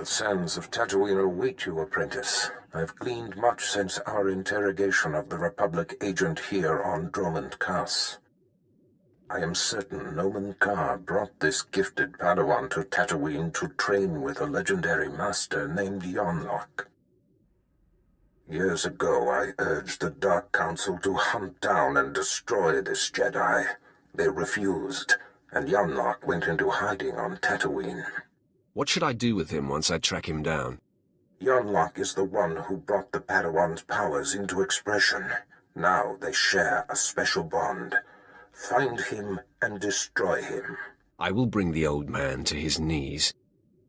The sands of Tatooine await you, apprentice. I've gleaned much since our interrogation of the Republic agent here on Dromund Kaas. I am certain Nomen Ka brought this gifted Padawan to Tatooine to train with a legendary master named Yonlach. Years ago, I urged the Dark Council to hunt down and destroy this Jedi. They refused, and Yonlach went into hiding on Tatooine. What should I do with him once I track him down? Yonlach is the one who brought the Padawan's powers into expression. Now they share a special bond. Find him and destroy him. I will bring the old man to his knees.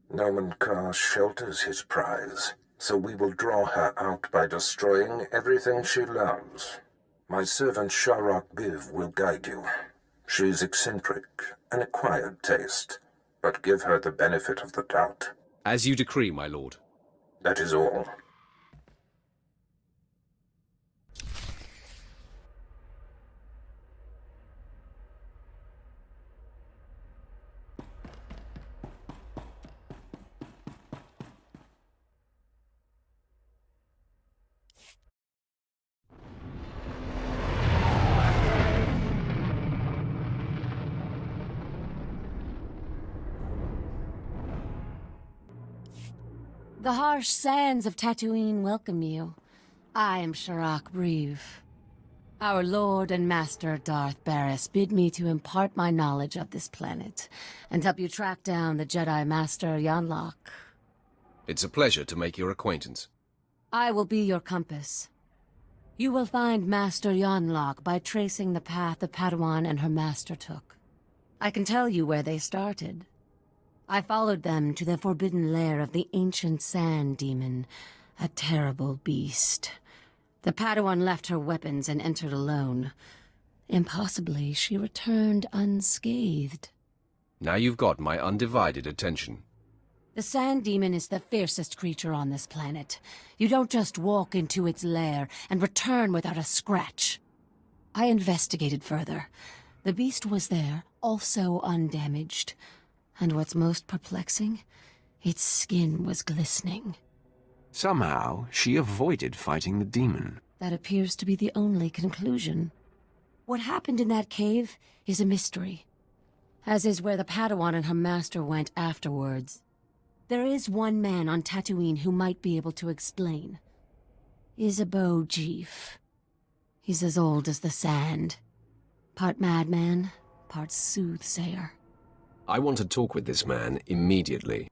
Nomen Ka shelters his prize, so we will draw her out by destroying everything she loves. My servant Sharok Biv will guide you. She's eccentric, an acquired taste, but give her the benefit of the doubt. As you decree, my lord. That is all. The harsh sands of Tatooine welcome you. I am Sharok Breeve. Our Lord and Master Darth Barris bid me to impart my knowledge of this planet and help you track down the Jedi Master Yonlach. It's a pleasure to make your acquaintance. I will be your compass. You will find Master Yonlach by tracing the path the Padawan and her master took. I can tell you where they started. I followed them to the forbidden lair of the ancient sand demon, a terrible beast. The Padawan left her weapons and entered alone. Impossibly, she returned unscathed. Now you've got my undivided attention. The sand demon is the fiercest creature on this planet. You don't just walk into its lair and return without a scratch. I investigated further. The beast was there, also undamaged. And what's most perplexing, its skin was glistening. Somehow, she avoided fighting the demon. That appears to be the only conclusion. What happened in that cave is a mystery, as is where the Padawan and her master went afterwards. There is one man on Tatooine who might be able to explain. SWTOR. He's as old as the sand. Part madman, part soothsayer. I want to talk with this man immediately.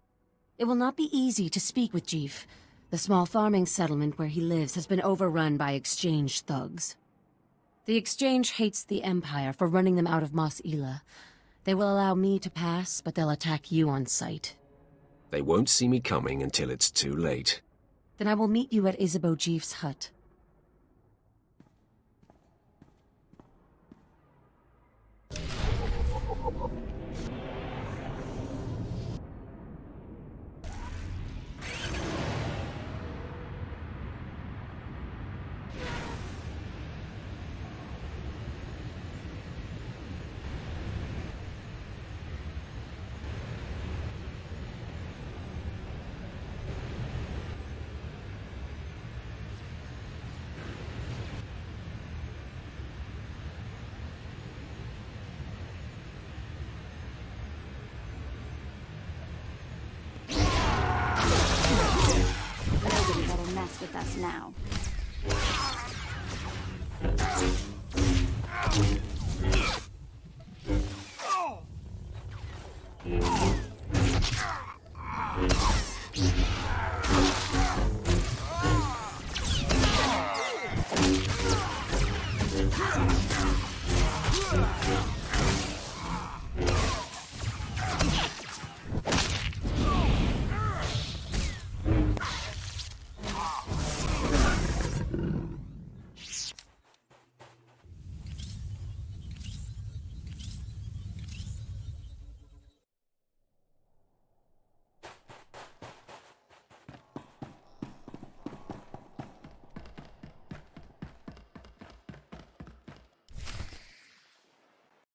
It will not be easy to speak with Jeef. The small farming settlement where he lives has been overrun by exchange thugs. The exchange hates the Empire for running them out of Mos Ela. They will allow me to pass, but they'll attack you on sight. They won't see me coming until it's too late. Then I will meet you at SWTOR's hut. Nobody better mess with us now.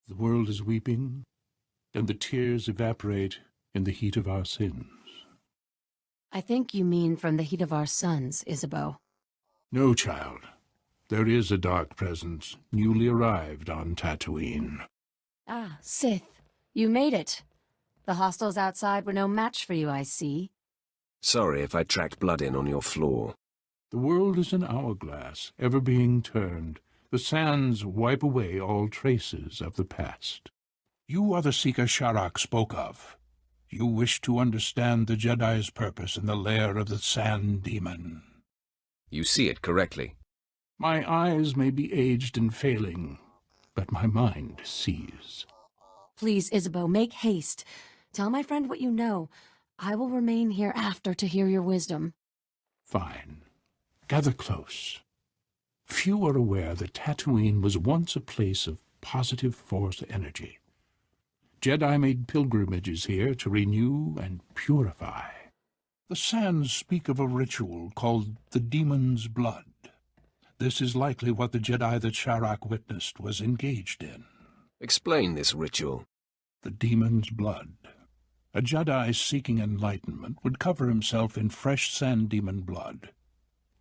The world is weeping, and the tears evaporate in the heat of our sins. I think you mean from the heat of our suns, Isabeau. No, child. There is a dark presence, newly arrived on Tatooine. Ah, Sith. You made it. The hostiles outside were no match for you, I see. Sorry if I tracked blood in on your floor. The world is an hourglass, ever being turned. The sands wipe away all traces of the past. You are the Seeker Sharrak spoke of. You wish to understand the Jedi's purpose in the lair of the Sand Demon. You see it correctly. My eyes may be aged and failing, but my mind sees. Please, Isabeau, make haste. Tell my friend what you know. I will remain here after to hear your wisdom. Fine. Gather close. Few are aware that Tatooine was once a place of positive Force energy. Jedi made pilgrimages here to renew and purify. The sands speak of a ritual called the Demon's Blood. This is likely what the Jedi that Sharrak witnessed was engaged in. Explain this ritual. The Demon's Blood. A Jedi seeking enlightenment would cover himself in fresh Sand Demon blood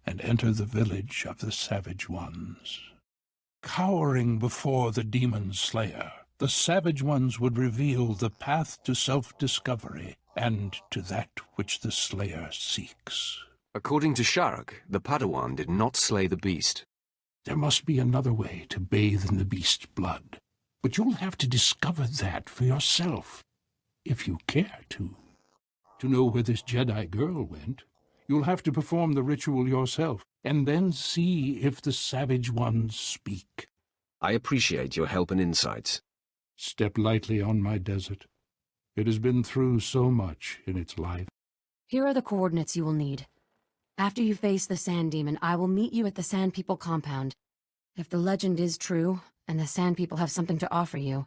and enter the village of the Savage Ones. Cowering before the Demon Slayer, the Savage Ones would reveal the path to self-discovery and to that which the Slayer seeks. According to Sharrak, the Padawan did not slay the beast. There must be another way to bathe in the beast's blood, but you'll have to discover that for yourself, if you care to. To know where this Jedi girl went, you'll have to perform the ritual yourself, and then see if the Savage Ones speak. I appreciate your help and insights. Step lightly on my desert. It has been through so much in its life. Here are the coordinates you will need. After you face the Sand Demon, I will meet you at the Sand People compound. If the legend is true, and the Sand People have something to offer you,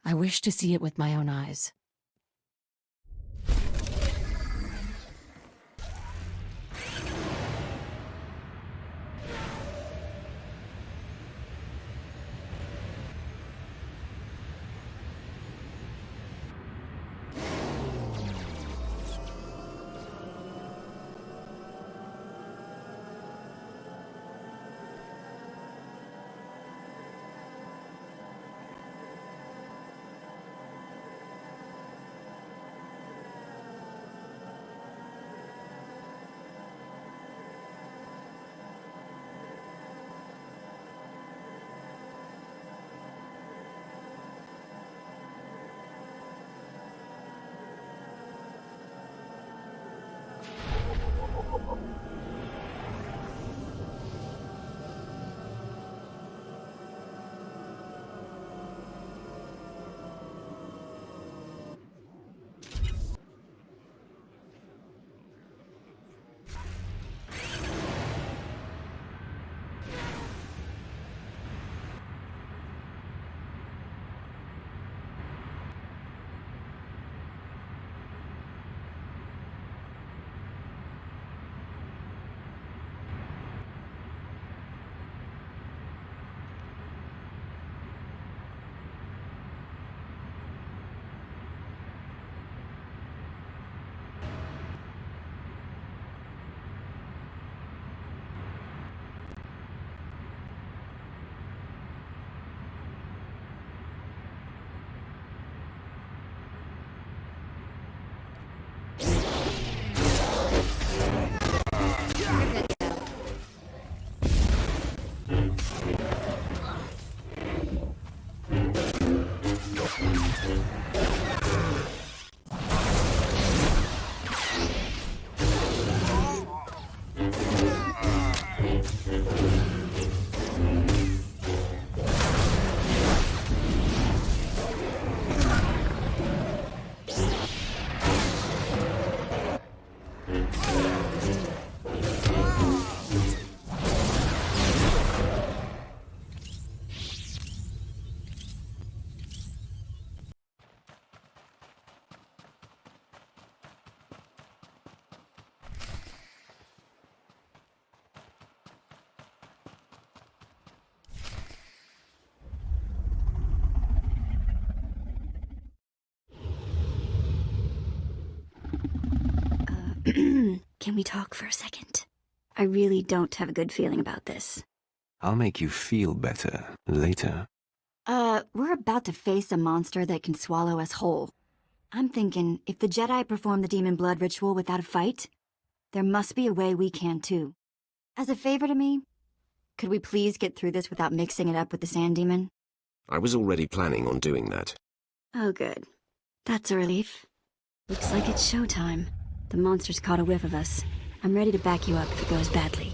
I wish to see it with my own eyes. Can we talk for a second? I really don't have a good feeling about this. I'll make you feel better later. We're about to face a monster that can swallow us whole. I'm thinking, if the Jedi perform the demon blood ritual without a fight, there must be a way we can too. As a favor to me, could we please get through this without mixing it up with the sand demon? I was already planning on doing that. Oh, good. That's a relief. Looks like it's showtime. The monster's caught a whiff of us. I'm ready to back you up if it goes badly.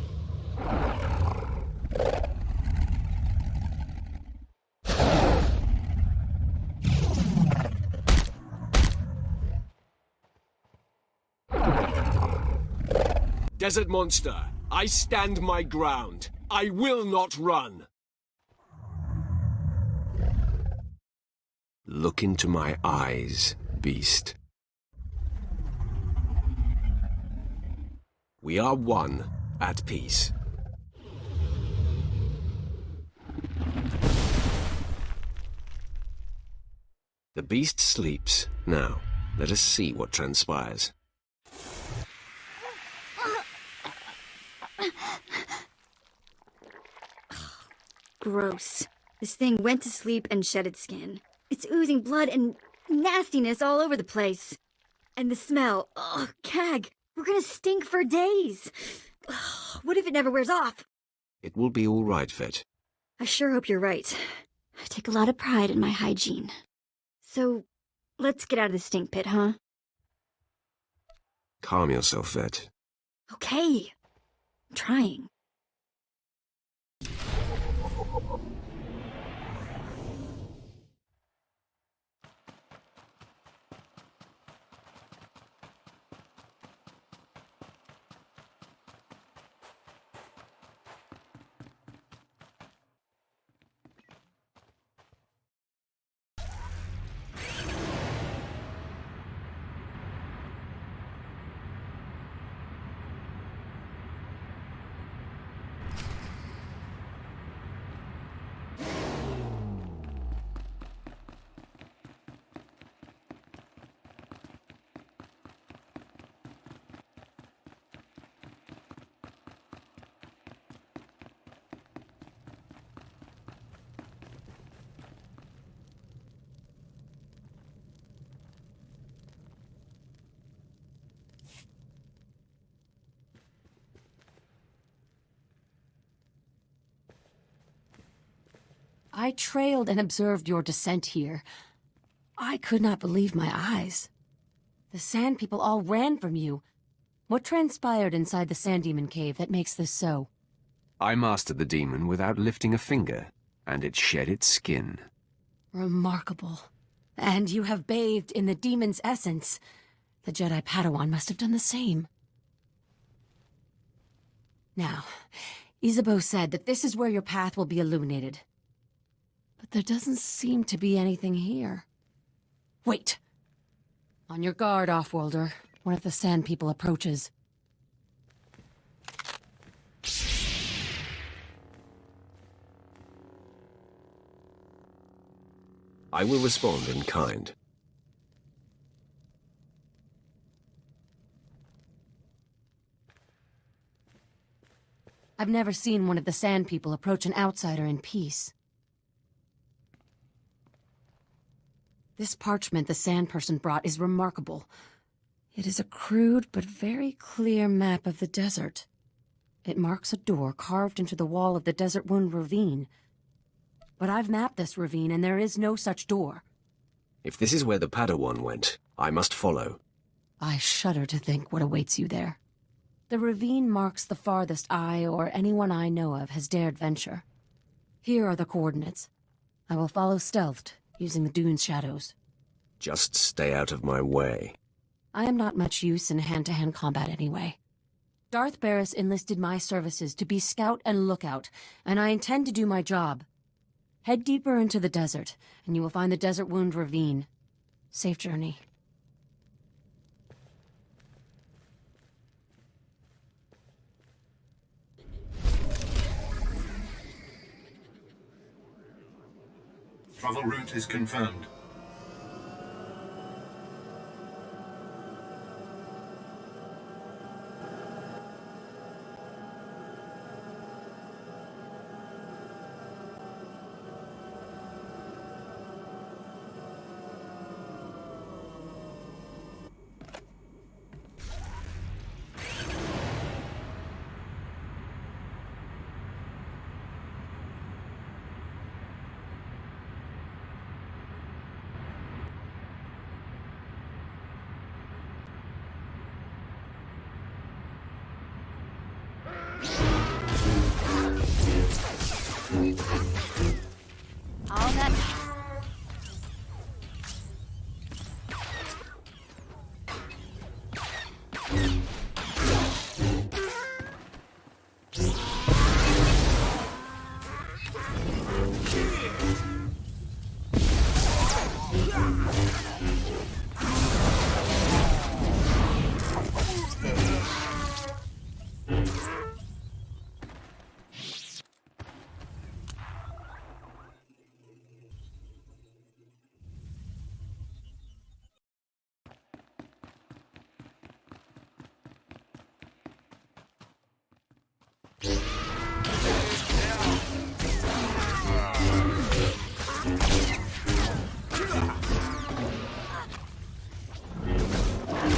Desert monster, I stand my ground. I will not run. Look into my eyes, beast. We are one, at peace. The beast sleeps. Now, let us see what transpires. Gross. This thing went to sleep and shed its skin. It's oozing blood and nastiness all over the place. And the smell. Ugh, cag. We're gonna stink for days. Ugh, what if it never wears off? It will be all right, Vet. I sure hope you're right. I take a lot of pride in my hygiene. So, let's get out of the stink pit, huh? Calm yourself, Vet. Okay. I'm trying. I trailed and observed your descent here. I could not believe my eyes. The Sand People all ran from you. What transpired inside the Sand Demon cave that makes this so? I mastered the demon without lifting a finger, and it shed its skin. Remarkable. And you have bathed in the demon's essence. The Jedi Padawan must have done the same. Now, Isabeau said that this is where your path will be illuminated. But there doesn't seem to be anything here. Wait! On your guard, Offworlder. One of the Sand People approaches. I will respond in kind. I've never seen one of the Sand People approach an outsider in peace. This parchment the Sand Person brought is remarkable. It is a crude but very clear map of the desert. It marks a door carved into the wall of the Desert Wound Ravine. But I've mapped this ravine and there is no such door. If this is where the Padawan went, I must follow. I shudder to think what awaits you there. The ravine marks the farthest I or anyone I know of has dared venture. Here are the coordinates. I will follow stealthed, using the dune's shadows. Just stay out of my way. I am not much use in hand-to-hand combat anyway. Darth Barris enlisted my services to be scout and lookout, and I intend to do my job. Head deeper into the desert, and you will find the Desert Wound Ravine. Safe journey. Travel route is confirmed. All that...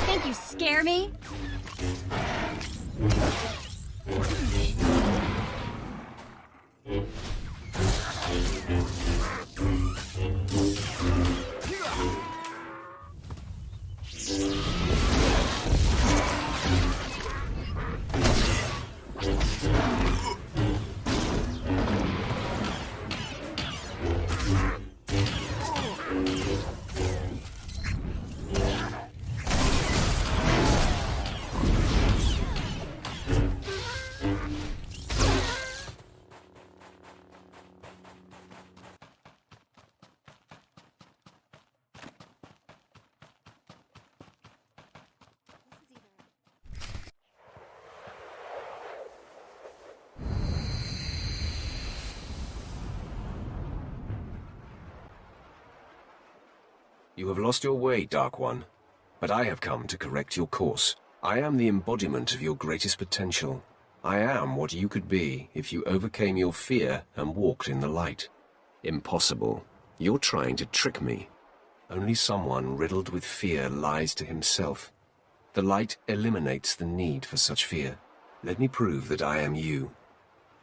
Think you scare me? You have lost your way, Dark One, but I have come to correct your course. I am the embodiment of your greatest potential. I am what you could be if you overcame your fear and walked in the light. Impossible. You're trying to trick me. Only someone riddled with fear lies to himself. The light eliminates the need for such fear. Let me prove that I am you.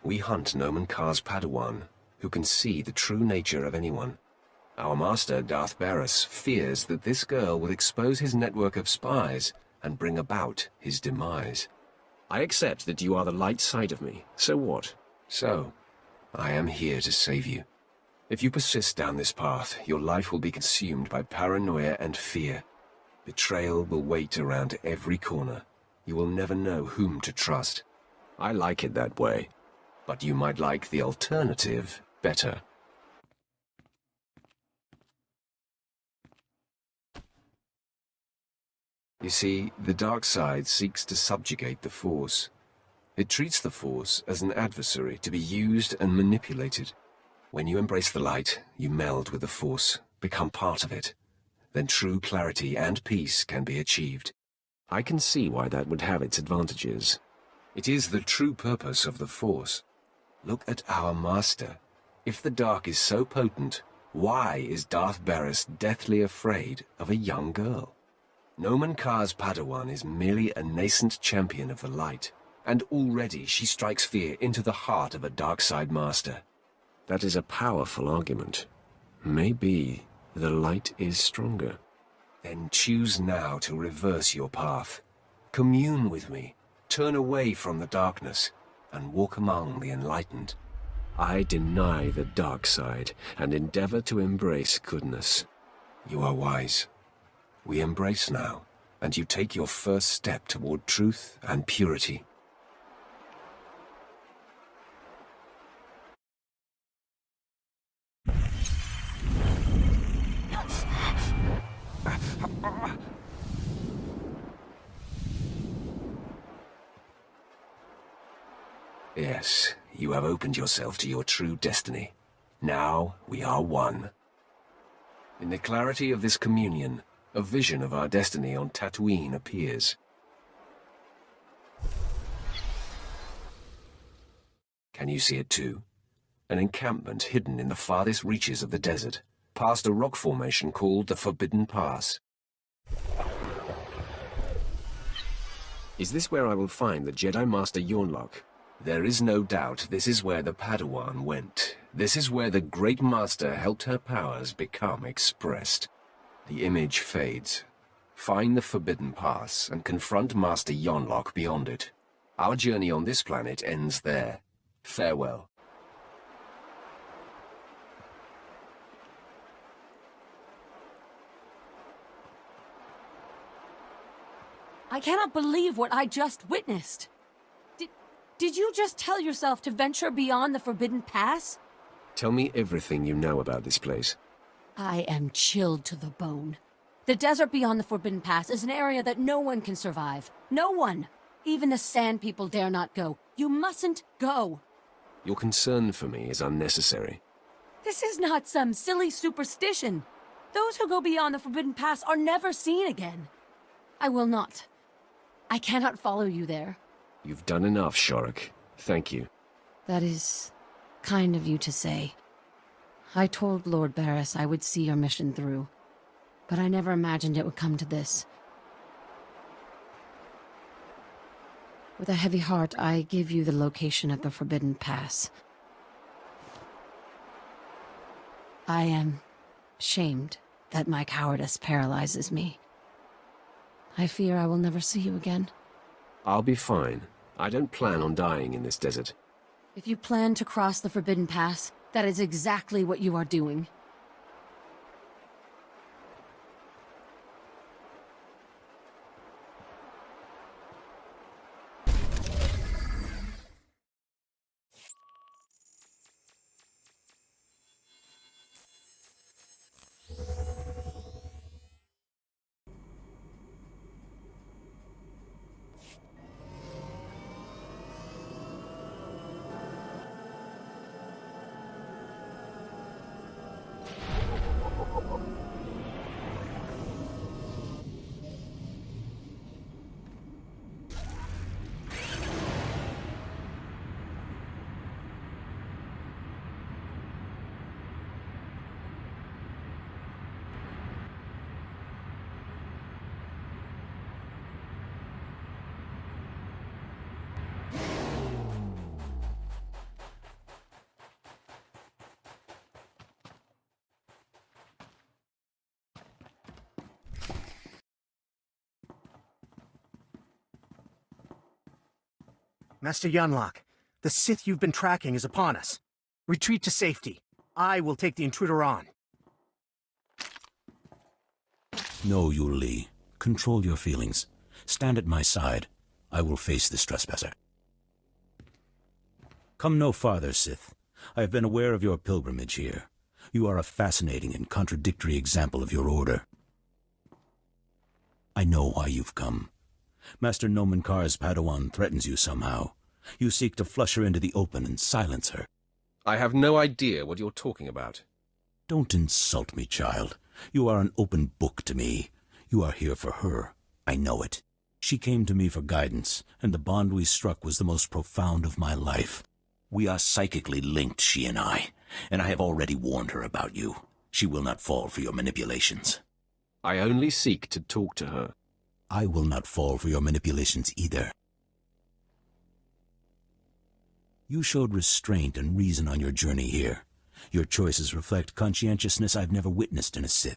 We hunt Nomen Karr's Padawan, who can see the true nature of anyone. Our master, Darth Barris, fears that this girl will expose his network of spies and bring about his demise. I accept that you are the light side of me. So what? So, I am here to save you. If you persist down this path, your life will be consumed by paranoia and fear. Betrayal will wait around every corner. You will never know whom to trust. I like it that way, but you might like the alternative better. You see, the dark side seeks to subjugate the Force. It treats the Force as an adversary to be used and manipulated. When you embrace the light, you meld with the Force, become part of it. Then true clarity and peace can be achieved. I can see why that would have its advantages. It is the true purpose of the Force. Look at our master. If the dark is so potent, why is Darth Barris deathly afraid of a young girl? Nomen Karr's Padawan is merely a nascent champion of the light, and already she strikes fear into the heart of a dark side master. That is a powerful argument. Maybe the light is stronger. Then choose now to reverse your path. Commune with me, turn away from the darkness, and walk among the enlightened. I deny the dark side and endeavor to embrace goodness. You are wise. We embrace now, and you take your first step toward truth and purity. Yes, you have opened yourself to your true destiny. Now we are one. In the clarity of this communion, a vision of our destiny on Tatooine appears. Can you see it too? An encampment hidden in the farthest reaches of the desert, past a rock formation called the Forbidden Pass. Is this where I will find the Jedi Master Yonlach? There is no doubt this is where the Padawan went. This is where the Great Master helped her powers become expressed. The image fades. Find the Forbidden Pass and confront Master Yonlach beyond it. Our journey on this planet ends there. Farewell. I cannot believe what I just witnessed. Did you just tell yourself to venture beyond the Forbidden Pass? Tell me everything you know about this place. I am chilled to the bone. The desert beyond the Forbidden Pass is an area that no one can survive. No one! Even the Sand People dare not go. You mustn't go! Your concern for me is unnecessary. This is not some silly superstition. Those who go beyond the Forbidden Pass are never seen again. I will not. I cannot follow you there. You've done enough, Scourge'x. Thank you. That is kind of you to say. I told Lord Barris I would see your mission through, but I never imagined it would come to this. With a heavy heart, I give you the location of the Forbidden Pass. I am shamed that my cowardice paralyzes me. I fear I will never see you again. I'll be fine. I don't plan on dying in this desert. If you plan to cross the Forbidden Pass, that is exactly what you are doing. Master Yonlach, the Sith you've been tracking is upon us. Retreat to safety. I will take the intruder on. No, Yuli. Control your feelings. Stand at my side. I will face this trespasser. Come no farther, Sith. I have been aware of your pilgrimage here. You are a fascinating and contradictory example of your order. I know why you've come. Master Nomen Kar's Padawan threatens you somehow. You seek to flush her into the open and silence her. I have no idea what you're talking about. Don't insult me, child. You are an open book to me. You are here for her. I know it. She came to me for guidance, and the bond we struck was the most profound of my life. We are psychically linked, she and I have already warned her about you. She will not fall for your manipulations. I only seek to talk to her. I will not fall for your manipulations either. You showed restraint and reason on your journey here. Your choices reflect conscientiousness I've never witnessed in a Sith.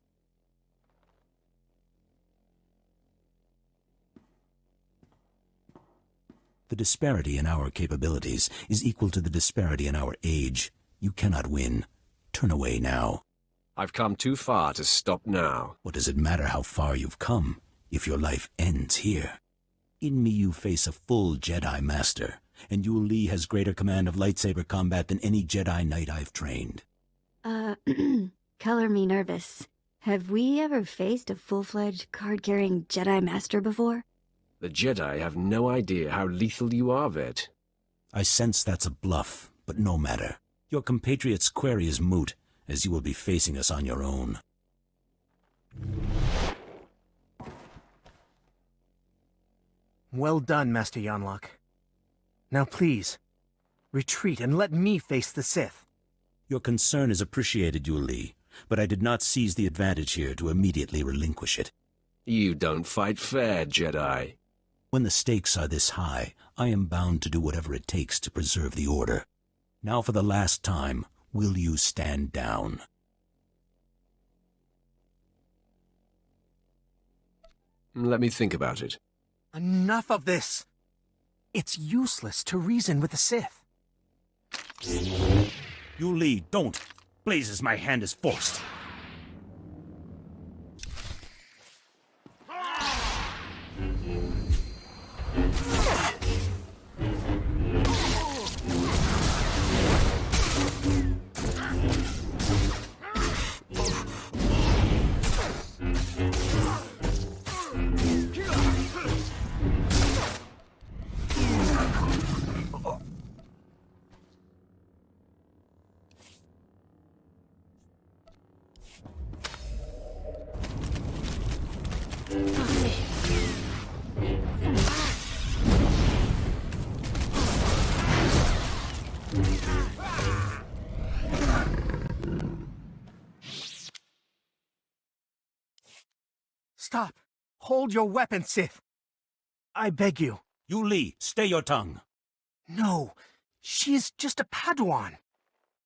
The disparity in our capabilities is equal to the disparity in our age. You cannot win. Turn away now. I've come too far to stop now. What does it matter how far you've come, if your life ends here? In me you face a full Jedi Master, and Yul Li has greater command of lightsaber combat than any Jedi Knight I've trained. Color me nervous. Have we ever faced a full-fledged, card-carrying Jedi Master before? The Jedi have no idea how lethal you are, Vet. I sense that's a bluff, but no matter. Your compatriot's query is moot, as you will be facing us on your own. Well done, Master Yonlach. Now please, retreat and let me face the Sith. Your concern is appreciated, Yul Li, but I did not seize the advantage here to immediately relinquish it. You don't fight fair, Jedi. When the stakes are this high, I am bound to do whatever it takes to preserve the Order. Now for the last time, will you stand down? Let me think about it. Enough of this! It's useless to reason with the Sith. You Li, don't! Blazes, my hand is forced. Stop! Hold your weapon, Sith! I beg you. You Li, stay your tongue. No, she is just a Padawan.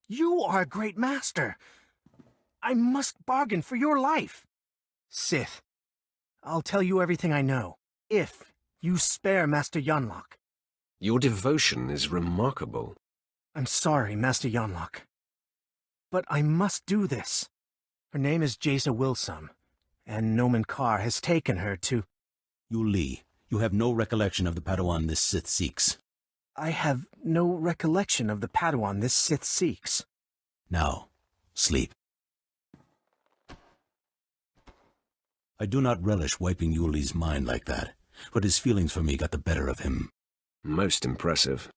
You are a great master. I must bargain for your life. Sith, I'll tell you everything I know, if you spare Master Yonlach. Your devotion is remarkable. I'm sorry, Master Yonlach. But I must do this. Her name is Jaisa Wilsum, and Nomen Karr has taken her to... You Li, you have no recollection of the Padawan this Sith seeks. I have no recollection of the Padawan this Sith seeks. Now, sleep. I do not relish wiping Yuli's mind like that, but his feelings for me got the better of him. Most impressive.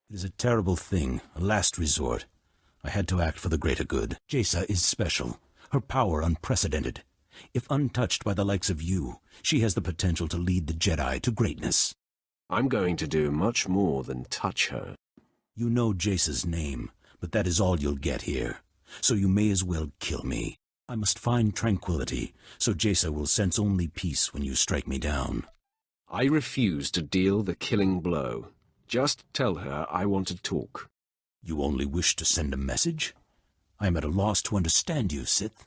It is a terrible thing, a last resort. I had to act for the greater good. Jaisa is special, her power unprecedented. If untouched by the likes of you, she has the potential to lead the Jedi to greatness. I'm going to do much more than touch her. You know Jaisa's name, but that is all you'll get here. So you may as well kill me. I must find tranquility, so Jaisa will sense only peace when you strike me down. I refuse to deal the killing blow. Just tell her I want to talk. You only wish to send a message? I am at a loss to understand you, Sith.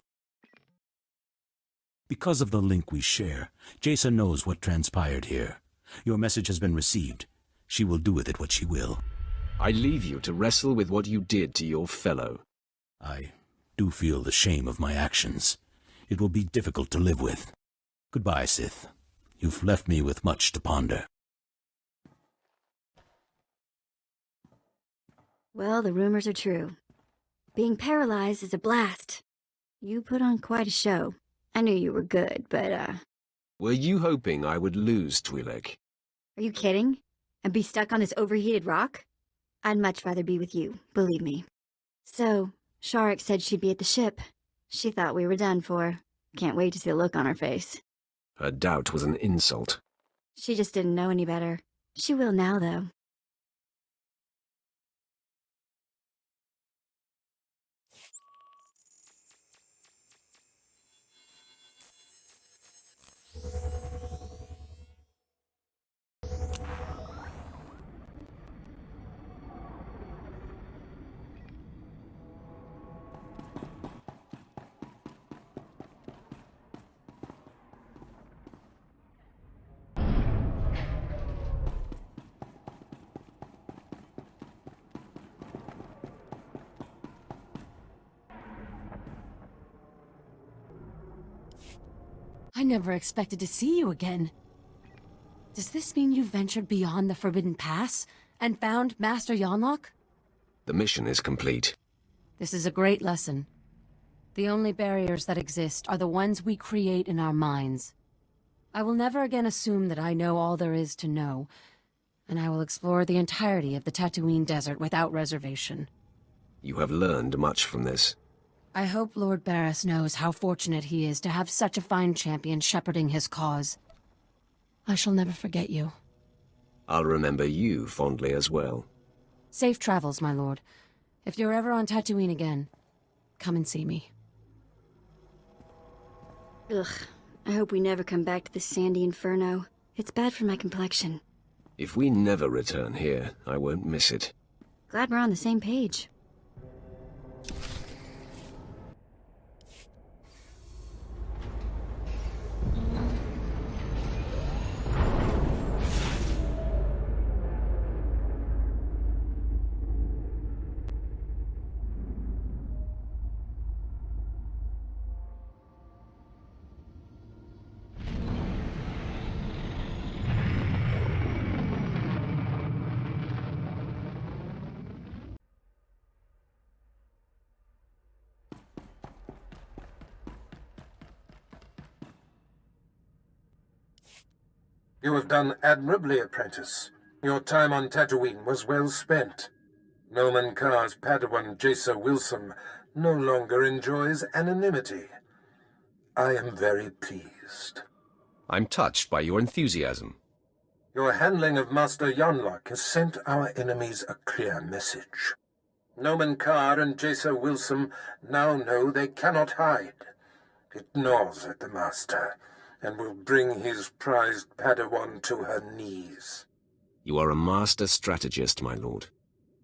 Because of the link we share, Jaisa knows what transpired here. Your message has been received. She will do with it what she will. I leave you to wrestle with what you did to your fellow. I do feel the shame of my actions. It will be difficult to live with. Goodbye, Sith. You've left me with much to ponder. Well, the rumors are true. Being paralyzed is a blast. You put on quite a show. I knew you were good, but, Were you hoping I would lose, Twi'lek? Are you kidding? And be stuck on this overheated rock? I'd much rather be with you, believe me. So, Scourge'x said she'd be at the ship. She thought we were done for. Can't wait to see the look on her face. Her doubt was an insult. She just didn't know any better. She will now, though. I never expected to see you again. Does this mean you ventured beyond the Forbidden Pass and found Master Yonlach? The mission is complete. This is a great lesson. The only barriers that exist are the ones we create in our minds. I will never again assume that I know all there is to know, and I will explore the entirety of the Tatooine desert without reservation. You have learned much from this. I hope Lord Barriss knows how fortunate he is to have such a fine champion shepherding his cause. I shall never forget you. I'll remember you fondly as well. Safe travels, my lord. If you're ever on Tatooine again, come and see me. Ugh, I hope we never come back to this sandy inferno. It's bad for my complexion. If we never return here, I won't miss it. Glad we're on the same page. You have done admirably, apprentice. Your time on Tatooine was well spent. Noman Karr's Padawan Jacer Wilson no longer enjoys anonymity. I am very pleased. I'm touched by your enthusiasm. Your handling of Master Yonlach has sent our enemies a clear message. Noman Karr and Jacer Wilson now know they cannot hide. It gnaws at the Master, and will bring his prized Padawan to her knees. You are a master strategist, my lord.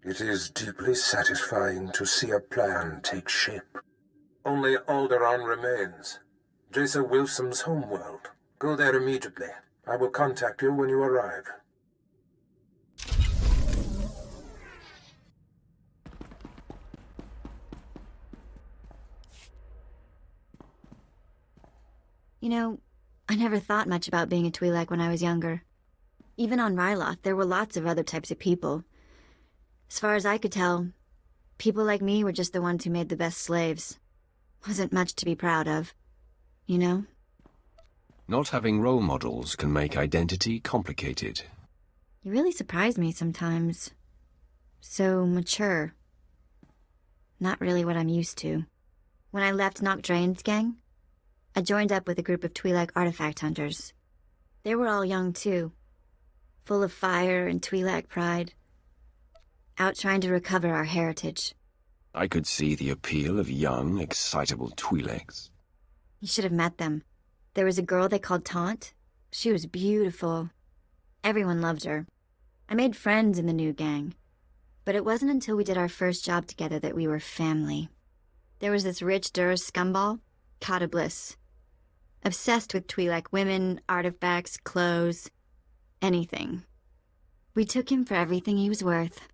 It is deeply satisfying to see a plan take shape. Only Alderaan remains. Jacer Wilson's homeworld. Go there immediately. I will contact you when you arrive. You know, I never thought much about being a Twi'lek when I was younger. Even on Ryloth, there were lots of other types of people. As far as I could tell, people like me were just the ones who made the best slaves. Wasn't much to be proud of, you know? Not having role models can make identity complicated. You really surprise me sometimes. So mature. Not really what I'm used to. When I left Nok Drain's gang, I joined up with a group of Twi'lek artifact hunters. They were all young too, full of fire and Twi'lek pride, out trying to recover our heritage. I could see the appeal of young, excitable Twi'leks. You should have met them. There was a girl they called Taunt. She was beautiful. Everyone loved her. I made friends in the new gang. But it wasn't until we did our first job together that we were family. There was this rich Dur scumball, Kata Bliss. Obsessed with Twi'lek women, artifacts, clothes, anything. We took him for everything he was worth.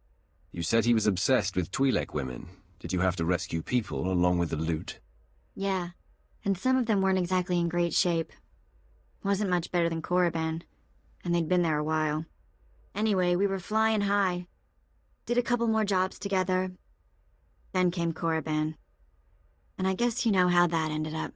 You said he was obsessed with Twi'lek women. Did you have to rescue people along with the loot? Yeah, and some of them weren't exactly in great shape. Wasn't much better than Korriban, and they'd been there a while. Anyway, we were flying high. Did a couple more jobs together. Then came Korriban. And I guess you know how that ended up.